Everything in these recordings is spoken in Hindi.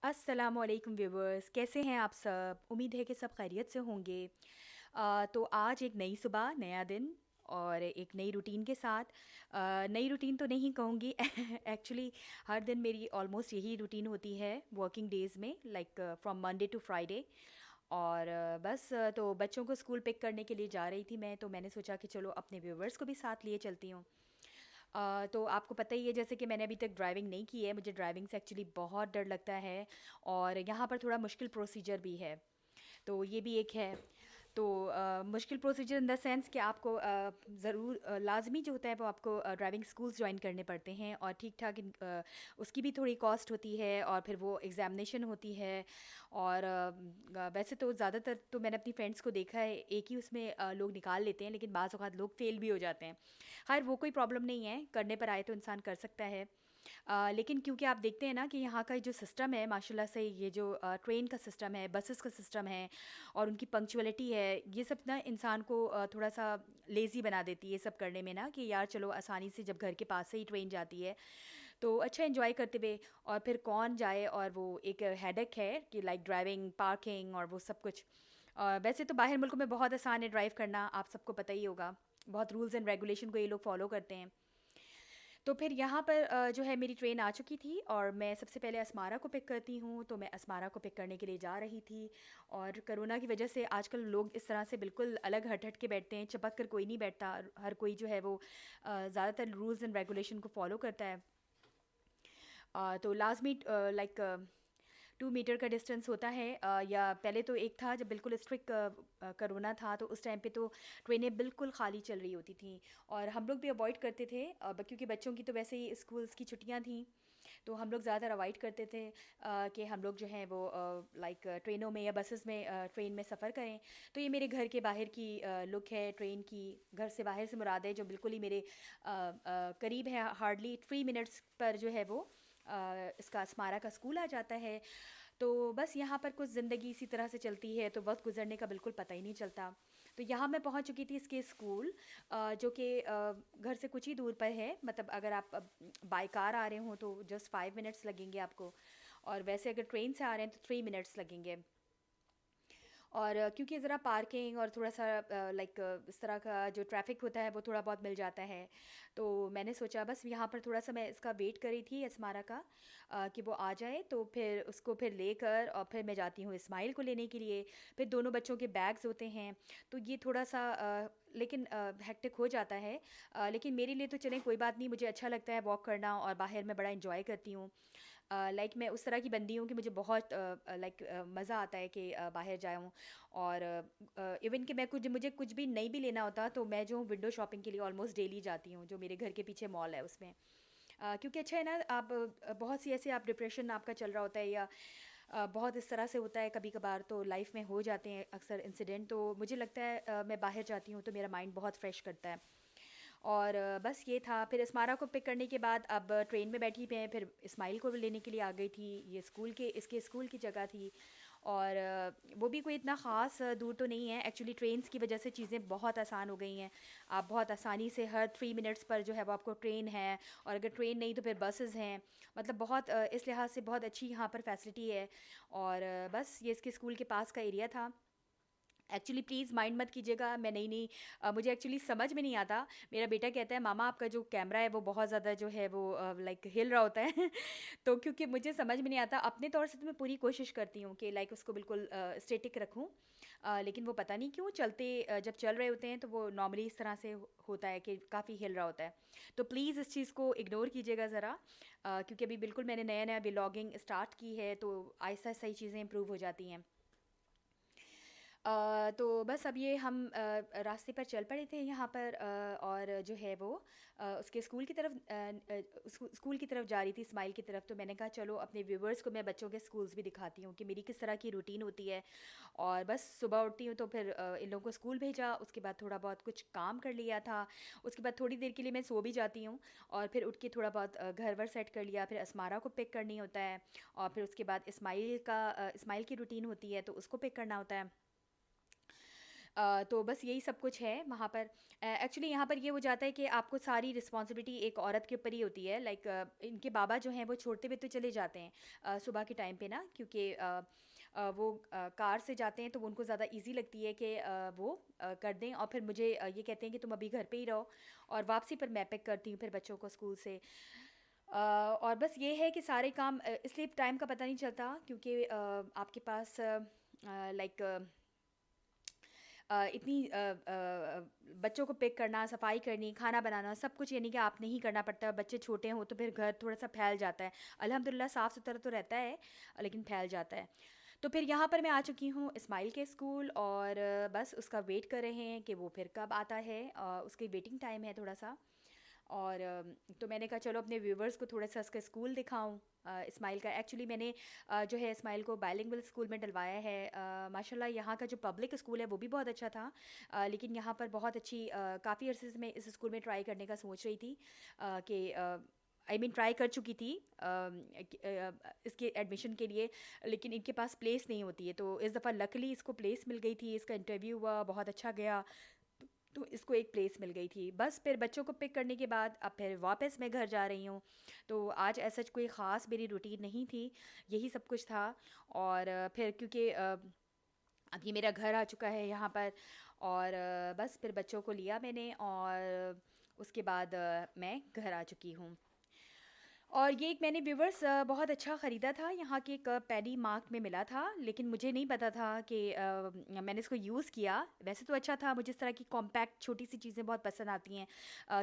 अस्सलामुअलैकुम व्यूवर्स, कैसे हैं आप सब? उम्मीद है कि सब खैरियत से होंगे। तो आज एक नई सुबह, नया दिन और एक नई रूटीन के साथ। नई रूटीन तो नहीं कहूँगी एक्चुअली हर दिन मेरी ऑलमोस्ट यही रूटीन होती है वर्किंग डेज़ में, like from Monday to Friday. और बस तो बच्चों को स्कूल पिक करने के लिए जा रही थी मैं, तो मैंने सोचा कि चलो अपने व्यूवर्स को भी साथ लिए चलती हूँ। तो आपको पता ही है जैसे कि मैंने अभी तक ड्राइविंग नहीं की है, मुझे ड्राइविंग से एक्चुअली बहुत डर लगता है और यहाँ पर थोड़ा मुश्किल प्रोसीजर भी है, तो ये भी एक है। तो मुश्किल प्रोसीजर इन द सेंस कि आपको ज़रूर लाजमी जो होता है वो आपको ड्राइविंग स्कूल्स ज्वाइन करने पड़ते हैं और ठीक ठाक उसकी भी थोड़ी कॉस्ट होती है और फिर वो एग्ज़ामिनेशन होती है। और वैसे तो ज़्यादातर तो मैंने अपनी फ्रेंड्स को देखा है एक ही उसमें लोग निकाल लेते हैं, लेकिन बाज़ औक़ात लोग फेल भी हो जाते हैं। खैर वो कोई प्रॉब्लम नहीं है, करने पर आए तो इंसान कर सकता है। लेकिन क्योंकि आप देखते हैं ना कि यहाँ का जो सिस्टम है माशाल्लाह से, ये जो ट्रेन का सिस्टम है, बसेस का सिस्टम है और उनकी पंक्चुअलिटी है, ये सब ना इंसान को थोड़ा सा लेज़ी बना देती है ये सब करने में ना, कि यार चलो आसानी से जब घर के पास से ही ट्रेन जाती है तो अच्छा एंजॉय करते हुए। और फिर कौन जाए, और वो एक हेडेक है कि लाइक ड्राइविंग, पार्किंग और वो सब कुछ। वैसे तो बाहर मुल्कों में बहुत आसान है ड्राइव करना, आप सबको पता ही होगा, बहुत रूल्स एंड रेगुलेशन को ये लोग फॉलो करते हैं। तो फिर यहाँ पर जो है मेरी ट्रेन आ चुकी थी और मैं सबसे पहले असमारा को पिक करती हूँ, तो मैं असमारा को पिक करने के लिए जा रही थी। और कोरोना की वजह से आजकल लोग इस तरह से बिल्कुल अलग हट हट के बैठते हैं, चिपक कर कोई नहीं बैठता, हर कोई जो है वो ज़्यादातर रूल्स एंड रेगुलेशन को फॉलो करता है। तो लाजमी लाइक 2 मीटर का डिस्टेंस होता है, या पहले तो एक था जब बिल्कुल स्ट्रिक्ट करोना था, तो उस टाइम पे तो ट्रेनें बिल्कुल खाली चल रही होती थी और हम लोग भी अवॉइड करते थे, क्योंकि बच्चों की तो वैसे ही स्कूल्स की छुट्टियां थी, तो हम लोग ज़्यादातर अवॉइड करते थे कि हम लोग जो है वो लाइक ट्रेनों में या बसेस में ट्रेन में सफ़र करें। तो ये मेरे घर के बाहर की लुक है ट्रेन की। घर से बाहर से मुराद है जो बिल्कुल ही मेरे करीब है, हार्डली 3 मिनट्स पर जो है वो इसका स्मारक का स्कूल आ जाता है। तो बस यहाँ पर कुछ ज़िंदगी इसी तरह से चलती है, तो वक्त गुजरने का बिल्कुल पता ही नहीं चलता। तो यहाँ मैं पहुँच चुकी थी इसके स्कूल, जो कि घर से कुछ ही दूर पर है, मतलब अगर आप बाय कार आ रहे हो तो जस्ट 5 मिनट्स लगेंगे आपको, और वैसे अगर ट्रेन से आ रहे हैं तो 3 मिनट्स लगेंगे। और क्योंकि ज़रा पार्किंग और थोड़ा-सा लाइक इस तरह का जो ट्रैफ़िक होता है वो थोड़ा बहुत मिल जाता है। तो मैंने सोचा बस यहाँ पर थोड़ा-सा मैं इसका वेट कर रही थी अस्मारा का, कि वो आ जाए तो फिर उसको फिर लेकर और फिर मैं जाती हूँ इस्माइल को लेने के लिए। फिर दोनों बच्चों के बैग्स होते हैं, तो ये थोड़ा-सा लेकिन हेक्टिक हो जाता है। लेकिन मेरे लिए तो चलें कोई बात नहीं, मुझे अच्छा लगता है वॉक करना और बाहर मैं बड़ा एन्जॉय करती हूँ। लाइक मैं उस तरह की बंदी हूँ कि मुझे बहुत लाइक मज़ा आता है कि बाहर जाऊँ। और इवन कि मैं कुछ मुझे कुछ भी नहीं भी लेना होता तो मैं जो हूँ विंडो शॉपिंग के लिए ऑलमोस्ट डेली जाती हूँ, जो मेरे घर के पीछे मॉल है उसमें। क्योंकि अच्छा है ना, आप बहुत सी ऐसे आप डिप्रेशन आपका चल रहा होता है या बहुत इस तरह से होता है कभी कभार, तो लाइफ में हो जाते हैं अक्सर इंसिडेंट, तो मुझे लगता है मैं बाहर जाती हूँ तो मेरा माइंड बहुत फ्रेश करता है। और बस ये था, फिर इस्मारा को पिक करने के बाद अब ट्रेन में बैठी मैं फिर इस्माइल को लेने के लिए आ गई थी। ये स्कूल के इसके स्कूल की जगह थी। और वो भी कोई इतना ख़ास दूर तो नहीं है, एक्चुअली ट्रेन्स की वजह से चीज़ें बहुत आसान हो गई हैं। आप बहुत आसानी से हर 3 मिनट्स पर जो है वो आपको ट्रेन है, और अगर ट्रेन नहीं तो फिर बसेस हैं। मतलब बहुत इस लिहाज से बहुत अच्छी यहाँ पर फैसिलिटी है। और बस ये इसके स्कूल के पास का एरिया था। एक्चुअली प्लीज़ माइंड मत कीजिएगा, मैं नई नई मुझे एक्चुअली समझ में नहीं आता। मेरा बेटा कहता है मामा आपका जो कैमरा है वो बहुत ज़्यादा जो है वो लाइक हिल रहा होता है तो क्योंकि मुझे समझ में नहीं आता अपने तौर से, तो मैं पूरी कोशिश करती हूँ कि लाइक उसको बिल्कुल स्टेटिक रखूँ। लेकिन वो पता नहीं क्यों चलते जब चल रहे होते हैं तो वो नॉर्मली इस तरह से होता है कि काफ़ी हिल रहा होता है। तो प्लीज़ इस चीज़ को इग्नोर कीजिएगा ज़रा, क्योंकि अभी बिल्कुल मैंने नया नया व्लॉगिंग स्टार्ट की है, तो आहिस्ता आहिस्ता ही चीज़ें इंप्रूव हो जाती हैं। तो बस अब ये हम रास्ते पर चल पड़े थे यहाँ पर, और जो है वो उसके स्कूल की तरफ स्कूल की तरफ जा रही थी, स्माइल की तरफ। तो मैंने कहा चलो अपने व्यूवर्स को मैं बच्चों के स्कूल्स भी दिखाती हूँ कि मेरी किस तरह की रूटीन होती है। और बस सुबह उठती हूँ तो फिर इन लोगों को स्कूल भेजा, उसके बाद थोड़ा बहुत कुछ काम कर लिया था, उसके बाद थोड़ी देर के लिए मैं सो भी जाती हूँ। और फिर उठ के थोड़ा बहुत घर वर सेट कर लिया, फिर असमारा को पिक करनी होता है। और फिर उसके बाद इस्माइल की रूटीन होती है तो उसको पिक करना होता है। तो बस यही सब कुछ है वहाँ पर। एक्चुअली यहाँ पर ये हो जाता है कि आपको सारी रिस्पॉन्सिबिलिटी एक औरत के ऊपर ही होती है। लाइक इनके बाबा जो हैं वो छोड़ते हुए तो चले जाते हैं सुबह के टाइम पे ना, क्योंकि वो कार से जाते हैं तो वो उनको ज़्यादा इजी लगती है कि वो कर दें, और फिर मुझे ये कहते हैं कि तुम अभी घर पे ही रहो, और वापसी पर मैं पिक करती हूँ फिर बच्चों को स्कूल से। और बस ये है कि सारे काम इसलिए टाइम का पता नहीं चलता, क्योंकि आपके पास लाइक इतनी बच्चों को पिक करना, सफाई करनी, खाना बनाना, सब कुछ यानी कि आपने ही करना पड़ता है। बच्चे छोटे हों तो फिर घर थोड़ा-सा फैल जाता है। अल्हम्दुलिल्लाह साफ़-सुथरा तो रहता है, लेकिन फैल जाता है। तो फिर यहाँ पर मैं आ चुकी हूँ इस्माइल के स्कूल, और बस उसका वेट कर रहे हैं कि वो फिर कब आता है। उसकी वेटिंग टाइम है थोड़ा-सा। और तो मैंने कहा चलो अपने व्यूवर्स को थोड़ा सा इसका स्कूल दिखाऊं। इस्माइल का एक्चुअली मैंने जो है इस्माइल को बायलिंगुअल स्कूल में डलवाया है। माशाल्लाह यहाँ का जो पब्लिक स्कूल है वो भी बहुत अच्छा था। लेकिन यहाँ पर बहुत अच्छी काफ़ी अरसे से मैं इस स्कूल में ट्राई करने का सोच रही थी कि आई मीन ट्राई कर चुकी थी इसके एडमिशन के लिए, लेकिन इनके पास प्लेस नहीं होती है। तो इस दफ़ा लकली इसको प्लेस मिल गई थी, इसका इंटरव्यू हुआ, बहुत अच्छा गया, तो इसको एक प्लेस मिल गई थी। बस फिर बच्चों को पिक करने के बाद अब फिर वापस मैं घर जा रही हूँ। तो आज ऐसा कोई ख़ास मेरी रूटीन नहीं थी, यही सब कुछ था। और फिर क्योंकि अब ये मेरा घर आ चुका है यहाँ पर, और बस फिर बच्चों को लिया मैंने, और उसके बाद मैं घर आ चुकी हूँ। और ये एक मैंने व्यूवर्स बहुत अच्छा ख़रीदा था, यहाँ के एक पैडी मार्ट में मिला था, लेकिन मुझे नहीं पता था कि मैंने इसको यूज़ किया। वैसे तो अच्छा था, मुझे इस तरह की कॉम्पैक्ट छोटी सी चीज़ें बहुत पसंद आती हैं,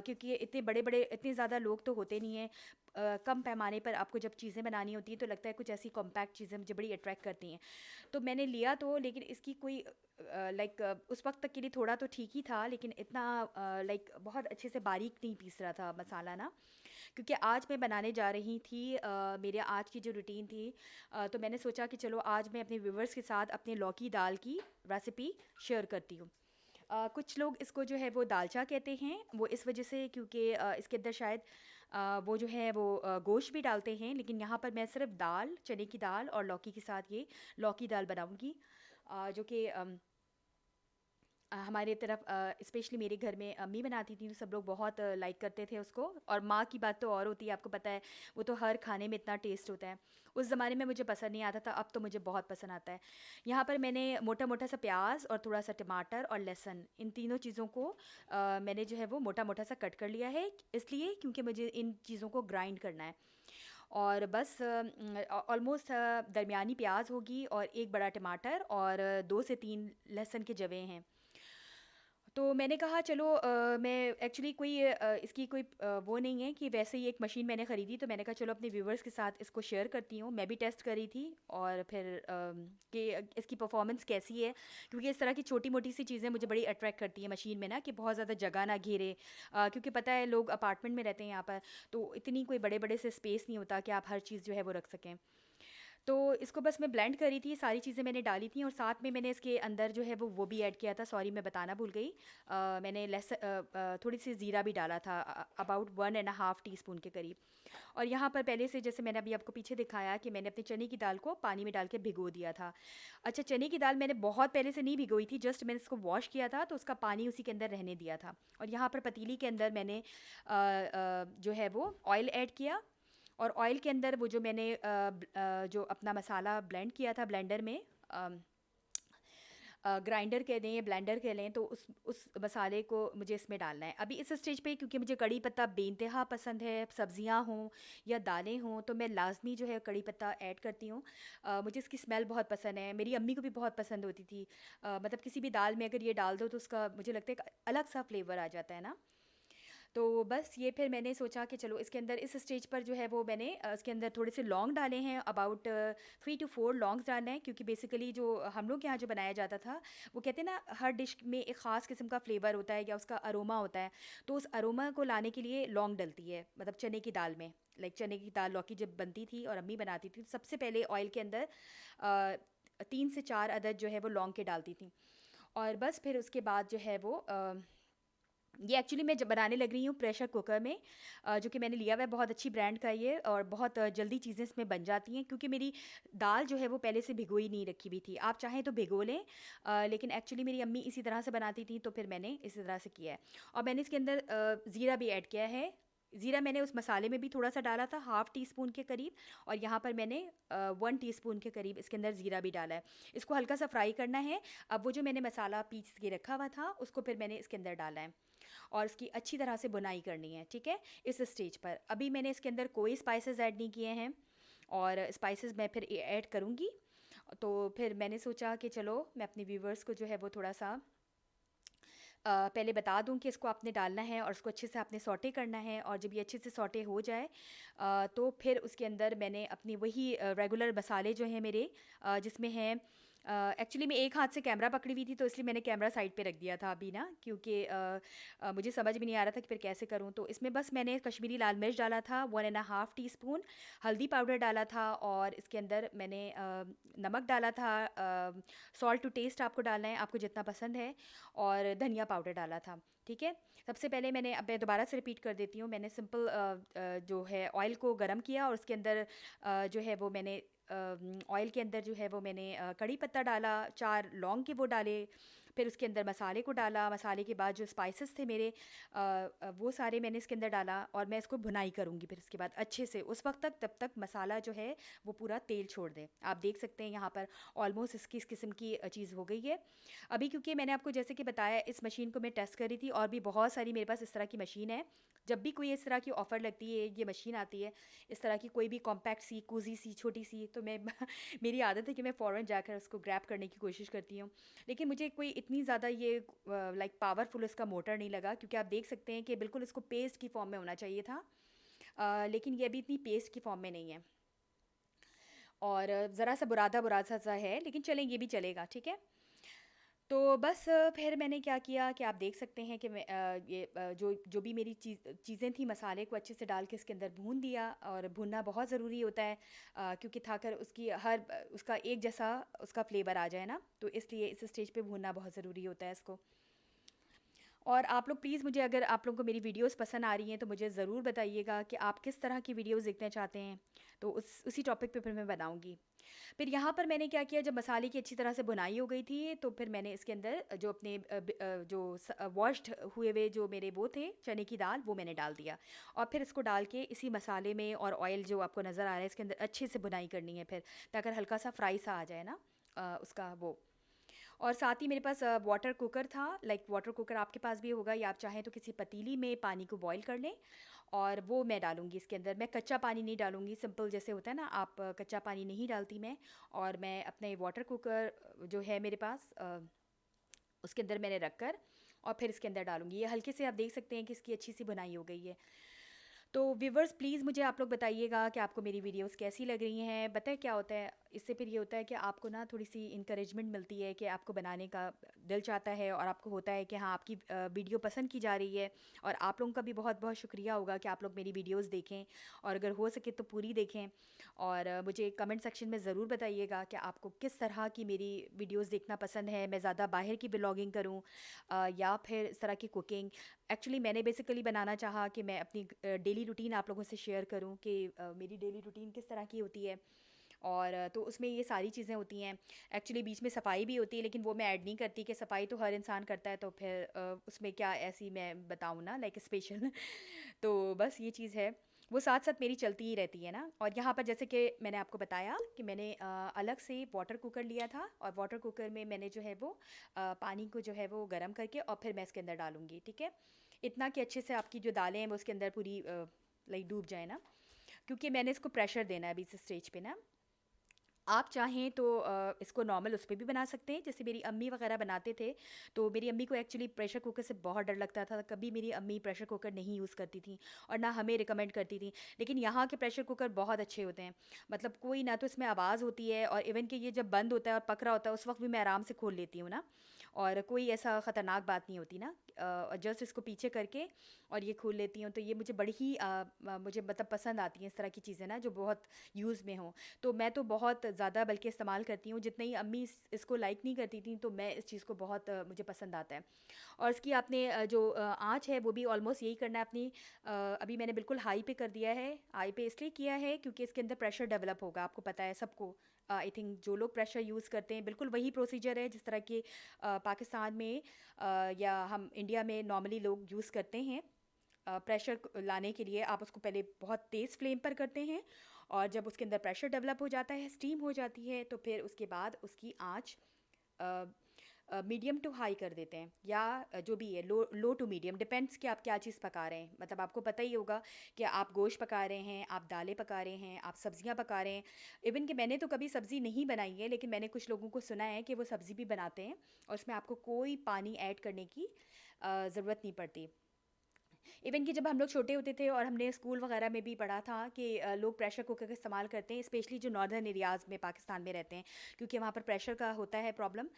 क्योंकि इतने बड़े बड़े इतने ज़्यादा लोग तो होते नहीं हैं। कम पैमाने पर आपको जब चीज़ें बनानी होती हैं तो लगता है कुछ ऐसी कॉम्पैक्ट चीज़ें मुझे बड़ी अट्रैक्ट करती हैं। तो मैंने लिया तो, लेकिन इसकी कोई लाइक उस वक्त तक के लिए थोड़ा तो ठीक ही था, लेकिन इतना लाइक बहुत अच्छे से बारीक नहीं पीस रहा था मसाला ना। क्योंकि आज मैं बनाने जा रही थी मेरे आज की जो रूटीन थी, तो मैंने सोचा कि चलो आज मैं अपने व्यूवर्स के साथ अपने लौकी दाल की रेसिपी शेयर करती हूँ। कुछ लोग इसको जो है वो दालचा कहते हैं, वो इस वजह से क्योंकि इसके अंदर शायद वो जो है वो गोश्त भी डालते हैं, लेकिन यहाँ पर मैं सिर्फ दाल, चने की दाल और लौकी के साथ ये लौकी दाल बनाऊँगी, जो कि हमारे तरफ स्पेशली मेरे घर में अम्मी बनाती थी तो सब लोग बहुत लाइक करते थे उसको। और माँ की बात तो और होती है, आपको पता है, वो तो हर खाने में इतना टेस्ट होता है। उस ज़माने में मुझे पसंद नहीं आता था, अब तो मुझे बहुत पसंद आता है। यहाँ पर मैंने मोटा मोटा सा प्याज और थोड़ा सा टमाटर और लहसुन, इन तीनों चीज़ों को मैंने जो है वो मोटा मोटा सा कट कर लिया है, इसलिए क्योंकि मुझे इन चीज़ों को ग्राइंड करना है। और बस ऑलमोस्ट दरमियानी प्याज होगी और एक बड़ा टमाटर और 2 से 3 लहसुन के जवे हैं। तो मैंने कहा चलो मैं एक्चुअली कोई इसकी कोई वो नहीं है कि वैसे ही एक मशीन मैंने ख़रीदी, तो मैंने कहा चलो अपने व्यूवर्स के साथ इसको शेयर करती हूँ। मैं भी टेस्ट करी थी, और फिर कि इसकी परफॉर्मेंस कैसी है, क्योंकि इस तरह की छोटी मोटी सी चीज़ें मुझे बड़ी अट्रैक्ट करती हैं मशीन में ना, कि बहुत ज़्यादा जगह ना घेरे, क्योंकि पता है लोग अपार्टमेंट में रहते हैं यहाँ पर, तो इतनी कोई बड़े बड़े से स्पेस नहीं होता कि आप हर चीज़ जो है वो रख सकें। तो इसको बस मैं ब्लेंड करी थी, सारी चीज़ें मैंने डाली थी, और साथ में मैंने इसके अंदर जो है वो भी ऐड किया था। सॉरी मैं बताना भूल गई। मैंने थोड़ी सी ज़ीरा भी डाला था, अबाउट 1.5 टीस्पून के करीब। और यहाँ पर पहले से जैसे मैंने अभी आपको पीछे दिखाया कि मैंने अपने चने की दाल को पानी में डाल के भिगो दिया था। अच्छा, चने की दाल मैंने बहुत पहले से नहीं भिगोई थी, जस्ट मैंने इसको वॉश किया था तो उसका पानी उसी के अंदर रहने दिया था। और यहाँ पर पतीली के अंदर मैंने जो है वो ऑयल ऐड किया, और ऑयल के अंदर वो जो मैंने जो अपना मसाला ब्लेंड किया था ब्लेंडर में, ग्राइंडर कह दें या ब्लेंडर कह लें, तो उस मसाले को मुझे इसमें डालना है अभी इस स्टेज पे, क्योंकि मुझे कड़ी पत्ता बेइंतहा पसंद है, सब्जियां हों या दालें हों तो मैं लाजमी जो है कड़ी पत्ता ऐड करती हूँ। मुझे इसकी स्मेल बहुत पसंद है, मेरी अम्मी को भी बहुत पसंद होती थी। मतलब किसी भी दाल में अगर ये डाल दो तो उसका मुझे लगता है एक अलग सा फ्लेवर आ जाता है ना। तो बस ये फिर मैंने सोचा कि चलो इसके अंदर इस स्टेज पर जो है वो मैंने इसके अंदर थोड़े से लौंग डाले हैं, अबाउट 3 to 4 लौंग्स डालना है, क्योंकि बेसिकली जो हम लोग के यहाँ जो बनाया जाता था, वो कहते हैं ना हर डिश में एक ख़ास किस्म का फ्लेवर होता है या उसका अरोमा होता है। तो उस अरोमा को लाने के लिए लौंग डलती है, मतलब चने की दाल में। लाइक चने की दाल लौकी जब बनती थी और अम्मी बनाती थी तो सबसे पहले ऑयल के अंदर 3 से 4 अदद जो है वो लौंग के डालती थी। और बस फिर उसके बाद जो है वो ये एक्चुअली मैं जब बनाने लग रही हूँ प्रेशर कुकर में, जो कि मैंने लिया हुआ है, बहुत अच्छी ब्रांड का ये, और बहुत जल्दी चीज़ें इसमें बन जाती हैं, क्योंकि मेरी दाल जो है वो पहले से भिगोई नहीं रखी हुई थी। आप चाहें तो भिगो लें, लेकिन एक्चुअली मेरी अम्मी इसी तरह से बनाती थी, तो फिर मैंने इसी तरह से किया है। और मैंने इसके अंदर ज़ीरा भी ऐड किया है। ज़ीरा मैंने उस मसाले में भी थोड़ा सा डाला था, हाफ़ टी स्पून के करीब, और यहाँ पर मैंने 1 टीस्पून के करीब इसके अंदर ज़ीरा भी डाला है। इसको हल्का सा फ्राई करना है। अब वो जो मैंने मसाला पीस के रखा हुआ था, उसको फिर मैंने इसके अंदर डाला है, और इसकी अच्छी तरह से बुनाई करनी है, ठीक है। इस स्टेज पर अभी मैंने इसके अंदर कोई स्पाइसेस ऐड नहीं किए हैं, और स्पाइसेस मैं फिर ऐड करूँगी। तो फिर मैंने सोचा कि चलो मैं अपने व्यूवर्स को जो है वो थोड़ा सा पहले बता दूं कि इसको आपने डालना है, और इसको अच्छे से आपने सौटे करना है, और जब ये अच्छे से सौटे हो जाए तो फिर उसके अंदर मैंने अपनी वही रेगुलर मसाले जो हैं मेरे, जिसमें हैं, एक्चुअली मैं एक हाथ से कैमरा पकड़ी हुई थी, तो इसलिए मैंने कैमरा साइड पे रख दिया था अभी ना, क्योंकि मुझे समझ भी नहीं आ रहा था कि फिर कैसे करूँ। तो इसमें बस मैंने कश्मीरी लाल मिर्च डाला था 1.5 टीस्पून, हल्दी पाउडर डाला था, और इसके अंदर मैंने नमक डाला था, सॉल्ट टू टेस्ट आपको डालना है, आपको जितना पसंद है, और धनिया पाउडर डाला था, ठीक है। सबसे पहले मैंने, अब मैं दोबारा से रिपीट कर देती हूँ, मैंने सिंपल जो है ऑयल को गरम किया, और उसके अंदर जो है वो मैंने ऑयल के अंदर जो है वो मैंने कड़ी पत्ता डाला, 4 लौंग के वो डाले, फिर उसके अंदर मसाले को डाला, मसाले के बाद जो स्पाइसेस थे मेरे, वो सारे मैंने इसके अंदर डाला, और मैं इसको भुनाई करूँगी फिर इसके बाद अच्छे से उस वक्त तक, तब तक मसाला जो है वो पूरा तेल छोड़ दे। आप देख सकते हैं यहाँ पर ऑलमोस्ट इसकी इस किस्म की चीज़ हो गई है अभी, क्योंकि मैंने आपको जैसे कि बताया, इस मशीन को मैं टेस्ट कर रही थी, और भी बहुत सारी मेरे पास इस तरह की मशीन है। जब भी कोई इस तरह की ऑफ़र लगती है, ये मशीन आती है, इस तरह की कोई भी कॉम्पैक्ट सी, कूज़ी सी, छोटी सी, तो मैं मेरी आदत है कि मैं फ़ौरन जाकर उसको ग्रैब करने की कोशिश करती हूँ। लेकिन मुझे कोई इतनी ज़्यादा ये लाइक पावरफुल इसका मोटर नहीं लगा, क्योंकि आप देख सकते हैं कि बिल्कुल इसको पेस्ट की फॉर्म में होना चाहिए था, लेकिन ये अभी इतनी पेस्ट की फॉर्म में नहीं है, और ज़रा सा बुरादा बुरादा सा है, लेकिन चलें, ये भी चलेगा, ठीक है। तो बस फिर मैंने क्या किया कि आप देख सकते हैं कि मैं ये जो जो भी मेरी चीज़ें थी, मसाले को अच्छे से डाल के इसके अंदर भून दिया, और भूनना बहुत ज़रूरी होता है, क्योंकि थाकर उसकी उसका एक जैसा उसका फ्लेवर आ जाए ना, तो इसलिए इस स्टेज पे भूनना बहुत ज़रूरी होता है इसको। और आप लोग प्लीज़ मुझे, अगर आप लोगों को मेरी वीडियोस पसंद आ रही हैं, तो मुझे ज़रूर बताइएगा कि आप किस तरह की वीडियोस देखना चाहते हैं, तो उसी टॉपिक पे फिर मैं बनाऊंगी। फिर यहाँ पर मैंने क्या किया, जब मसाले की अच्छी तरह से बुनाई हो गई थी, तो फिर मैंने इसके अंदर जो अपने जो वॉश्ड हुए हुए जो मेरे वो थे चने की दाल, वो मैंने डाल दिया, और फिर इसको डाल के इसी मसाले में, और ऑयल जो आपको नज़र आ रहा है इसके अंदर, अच्छे से बुनाई करनी है फिर, ताकि हल्का सा फ्राई सा आ जाए ना, उसका वो। और साथ ही मेरे पास वाटर कुकर था, लाइक वाटर कुकर आपके पास भी होगा, या आप चाहें तो किसी पतीली में पानी को बॉईल कर लें, और वो मैं डालूँगी इसके अंदर। मैं कच्चा पानी नहीं डालूँगी, सिंपल जैसे होता है ना, आप कच्चा पानी नहीं डालती मैं। और मैं अपने वाटर कुकर जो है मेरे पास, उसके अंदर मैंने रख कर, और फिर इसके अंदर डालूँगी। ये हल्के से आप देख सकते हैं कि इसकी अच्छी सी बुनाई हो गई है। तो व्यूवर्स प्लीज़ मुझे आप लोग बताइएगा कि आपको मेरी वीडियोस कैसी लग रही हैं। पता है क्या होता है, इससे फिर ये होता है कि आपको ना थोड़ी सी इंकरेजमेंट मिलती है, कि आपको बनाने का दिल चाहता है, और आपको होता है कि हाँ, आपकी वीडियो पसंद की जा रही है। और आप लोगों का भी बहुत बहुत शुक्रिया होगा कि आप लोग मेरी वीडियोस देखें, और अगर हो सके तो पूरी देखें। और मुझे कमेंट सेक्शन में ज़रूर बताइएगा कि आपको किस तरह की मेरी वीडियोस देखना पसंद है। मैं ज़्यादा बाहर की ब्लॉगिंग करूँ, या फिर इस तरह की कुकिंग। एक्चुअली मैंने बेसिकली बनाना चाहा कि मैं अपनी डेली रूटीन आप लोगों से शेयर करूं, कि मेरी डेली रूटीन किस तरह की होती है, और तो उसमें ये सारी चीज़ें होती हैं। एक्चुअली बीच में सफाई भी होती है, लेकिन वो मैं ऐड नहीं करती, कि सफाई तो हर इंसान करता है, तो फिर उसमें क्या ऐसी मैं बताऊँ ना, लाइक स्पेशल। तो बस ये चीज़ है, वो साथ साथ मेरी चलती ही रहती है ना। और यहाँ पर जैसे कि मैंने आपको बताया कि मैंने अलग से वाटर कुकर लिया था, और वाटर कुकर में मैंने जो है वो पानी को जो है वो गर्म करके, और फिर मैं इसके अंदर डालूँगी, ठीक है। इतना कि अच्छे से आपकी जो दालें हैं वो उसके अंदर पूरी लाइक डूब जाए ना, क्योंकि मैंने इसको प्रेशर देना है अभी इस स्टेज पे ना। आप चाहें तो इसको नॉर्मल उस पे भी बना सकते हैं, जैसे मेरी अम्मी वगैरह बनाते थे। तो मेरी अम्मी को एक्चुअली प्रेशर कुकर से बहुत डर लगता था, कभी मेरी अम्मी प्रेशर कुकर नहीं यूज़ करती थी, और ना हमें रिकमेंड करती थी। लेकिन यहाँ के प्रेशर कुकर बहुत अच्छे होते हैं, मतलब कोई ना तो इसमें आवाज़ होती है, और इवन कि ये जब बंद होता है और पक रहा होता है, उस वक्त भी मैं आराम से खोल लेती हूँ ना। और कोई ऐसा ख़तरनाक बात नहीं होती ना। जस्ट इसको पीछे करके और ये खोल लेती हूँ, तो ये मुझे बड़ी ही मुझे मतलब पसंद आती हैं इस तरह की चीज़ें ना, जो बहुत यूज़ में हों। तो मैं तो बहुत ज़्यादा बल्कि इस्तेमाल करती हूँ, जितना ही अम्मी इसको लाइक नहीं करती थी, तो मैं इस चीज़ को बहुत मुझे पसंद आता है। और इसकी आपने जो आँच है वो भी ऑलमोस्ट यही करना है अपनी। अभी मैंने बिल्कुल हाई पे कर दिया है। हाई पे इसलिए किया है क्योंकि इसके अंदर प्रेशर डेवलप होगा, आपको पता है सबको। आई थिंक जो लोग प्रेशर यूज़ करते हैं बिल्कुल वही प्रोसीजर है जिस तरह के पाकिस्तान में या हम इंडिया में नॉर्मली लोग यूज़ करते हैं। प्रेशर लाने के लिए आप उसको पहले बहुत तेज़ फ्लेम पर करते हैं, और जब उसके अंदर प्रेशर डेवलप हो जाता है, स्टीम हो जाती है, तो फिर उसके बाद उसकी आँच मीडियम टू हाई कर देते हैं, या जो भी है लो लो टू मीडियम, डिपेंड्स कि आप क्या चीज़ पका रहे हैं। मतलब आपको पता ही होगा कि आप गोश्त पका रहे हैं, आप दालें पका रहे हैं, आप सब्जियां पका रहे हैं। इवन कि मैंने तो कभी सब्ज़ी नहीं बनाई है, लेकिन मैंने कुछ लोगों को सुना है कि वो सब्ज़ी भी बनाते हैं और उसमें आपको कोई पानी ऐड करने की ज़रूरत नहीं पड़ती। इवन कि जब हम लोग छोटे होते थे और हमने स्कूल वगैरह में भी पढ़ा था कि लोग प्रेशर कुकर का इस्तेमाल करते हैं, स्पेशली जो नॉर्दर्न एरियाज़ में पाकिस्तान में रहते हैं, क्योंकि वहाँ पर प्रेशर का होता है प्रॉब्लम।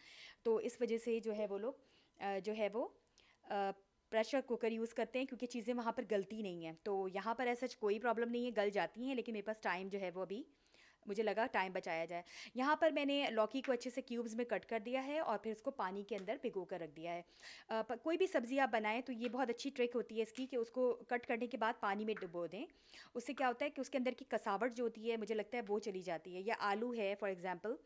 तो इस वजह से जो है वो लोग जो है वो प्रेशर कुकर यूज़ करते हैं, क्योंकि चीज़ें वहाँ पर गलती नहीं हैं। तो यहाँ पर ऐसा कोई प्रॉब्लम नहीं है, गल जाती हैं, लेकिन मेरे पास टाइम जो है वो अभी मुझे लगा टाइम बचाया जाए। यहाँ पर मैंने लौकी को अच्छे से क्यूब्स में कट कर दिया है और फिर उसको पानी के अंदर भिगो कर रख दिया है। कोई भी सब्ज़ी आप बनाएं तो ये बहुत अच्छी ट्रिक होती है इसकी, कि उसको कट करने के बाद पानी में डुबो दें। उससे क्या होता है कि उसके अंदर की कसावट जो होती है, मुझे लगता है वो चली जाती है। या आलू है फॉर एग्ज़ाम्पल,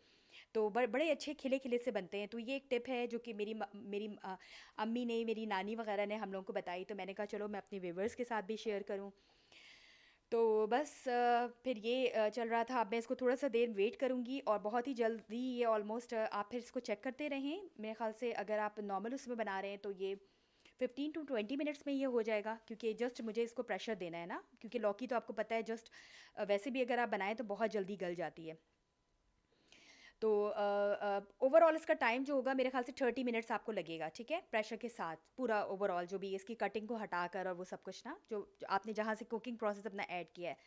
तो बड़े अच्छे खिले खिले से बनते हैं। तो ये एक टिप है जो कि मेरी अम्मी ने, मेरी नानी वगैरह ने हम लोगों को बताई, तो मैंने कहा चलो मैं अपने व्यूवर्स के साथ भी शेयर करूं। तो बस फिर ये चल रहा था। अब मैं इसको थोड़ा सा देर वेट करूँगी और बहुत ही जल्दी ये ऑलमोस्ट आप फिर इसको चेक करते रहें। मेरे ख़्याल से अगर आप नॉर्मल उसमें बना रहे हैं तो ये 15 टू 20 मिनट्स में ये हो जाएगा, क्योंकि जस्ट मुझे इसको प्रेशर देना है ना, क्योंकि लौकी तो आपको पता है जस्ट वैसे भी अगर आप बनाएं तो बहुत जल्दी गल जाती है। तो ओवरऑल इसका टाइम जो होगा मेरे ख़्याल से 30 मिनट्स आपको लगेगा, ठीक है? प्रेशर के साथ पूरा ओवरऑल जो भी इसकी कटिंग को हटाकर और वो सब कुछ ना, जो आपने जहाँ से कुकिंग प्रोसेस अपना ऐड किया है।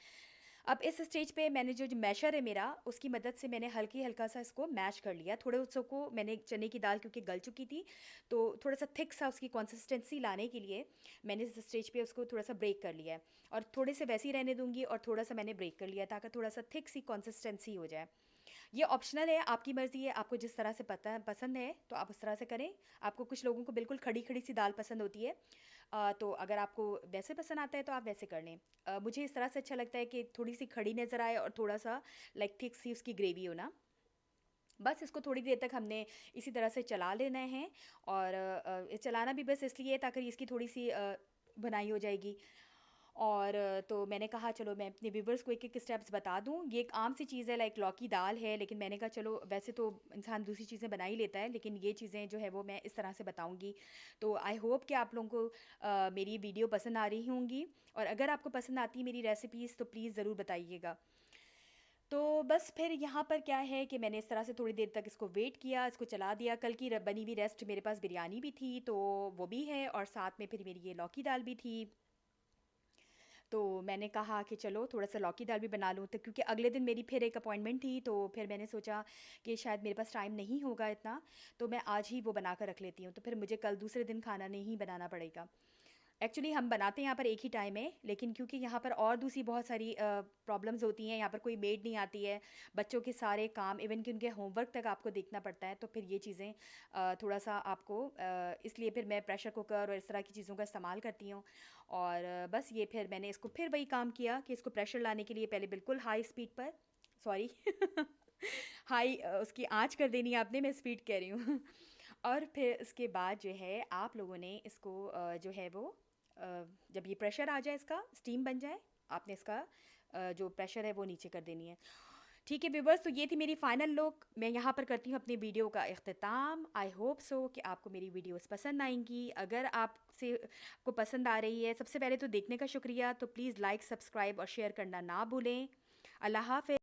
अब इस स्टेज पे मैंने जो मैशर है मेरा, उसकी मदद से मैंने हल्की हल्का सा इसको मैश कर लिया। थोड़े उसको मैंने चने की दाल क्योंकि गल चुकी थी, तो थोड़ा सा थिक सा उसकी कंसिस्टेंसी लाने के लिए मैंने इस स्टेज पे उसको थोड़ा सा ब्रेक कर लिया है। और थोड़े से वैसे ही रहने दूंगी और थोड़ा सा मैंने ब्रेक कर लिया ताकि थोड़ा सा थिक सी कंसिस्टेंसी हो जाए। ये ऑप्शनल है, आपकी मर्ज़ी है, आपको जिस तरह से पसंद है तो आप उस तरह से करें। आपको कुछ लोगों को बिल्कुल खड़ी खड़ी सी दाल पसंद होती है, तो अगर आपको वैसे पसंद आता है तो आप वैसे कर लें। मुझे इस तरह से अच्छा लगता है कि थोड़ी सी खड़ी नज़र आए और थोड़ा सा लाइक थिक सी उसकी ग्रेवी हो ना। बस इसको थोड़ी देर तक हमने इसी तरह से चला लेना है। और चलाना भी बस इसलिए ताकि इसकी थोड़ी सी बुनाई हो जाएगी। और तो मैंने कहा चलो मैं अपने व्यूवर्स को एक एक स्टेप्स बता दूं। ये एक आम सी चीज़ है, लाइक लौकी दाल है, लेकिन मैंने कहा चलो वैसे तो इंसान दूसरी चीज़ें बना ही लेता है, लेकिन ये चीज़ें जो है वो मैं इस तरह से बताऊंगी। तो आई होप कि आप लोगों को मेरी वीडियो पसंद आ रही होंगी, और अगर आपको पसंद आती है मेरी रेसिपीज़ तो प्लीज़ ज़रूर बताइएगा। तो बस फिर यहाँ पर क्या है कि मैंने इस तरह से थोड़ी देर तक इसको वेट किया, इसको चला दिया। कल की बनी हुई रेस्ट मेरे पास बिरयानी भी थी, तो वो भी है, और साथ में फिर मेरी ये लौकी दाल भी थी। तो मैंने कहा कि चलो थोड़ा सा लौकी दाल भी बना लूँ, तो क्योंकि अगले दिन मेरी फिर एक अपॉइंटमेंट थी, तो फिर मैंने सोचा कि शायद मेरे पास टाइम नहीं होगा इतना, तो मैं आज ही वो बना कर रख लेती हूँ, तो फिर मुझे कल दूसरे दिन खाना नहीं बनाना पड़ेगा। एक्चुअली हम बनाते हैं यहाँ पर एक ही टाइम है, लेकिन क्योंकि यहाँ पर और दूसरी बहुत सारी प्रॉब्लम्स होती हैं, यहाँ पर कोई मेड नहीं आती है, बच्चों के सारे काम इवन कि उनके होमवर्क तक आपको देखना पड़ता है, तो फिर ये चीज़ें थोड़ा सा आपको इसलिए फिर मैं प्रेशर कुकर और इस तरह की चीज़ों का इस्तेमाल करती हूँ। और बस ये फिर मैंने इसको फिर वही काम किया कि इसको प्रेशर लाने के लिए पहले बिल्कुल हाई स्पीड पर, सॉरी हाई उसकी आंच कर देनी है आपने, मैं स्पीड कह रही हूँ। और फिर उसके बाद जो है आप लोगों ने इसको जो है वो जब ये प्रेशर आ जाए, इसका स्टीम बन जाए, आपने इसका जो प्रेशर है वो नीचे कर देनी है। ठीक है व्यूवर्स, तो ये थी मेरी फाइनल लुक। मैं यहाँ पर करती हूँ अपनी वीडियो का इख्तिताम। आई होप सो कि आपको मेरी वीडियोस पसंद आएंगी। अगर आपसे को पसंद आ रही है, सबसे पहले तो देखने का शुक्रिया, तो प्लीज़ लाइक, सब्सक्राइब और शेयर करना ना भूलें। अल्लाह हाफ़िज़।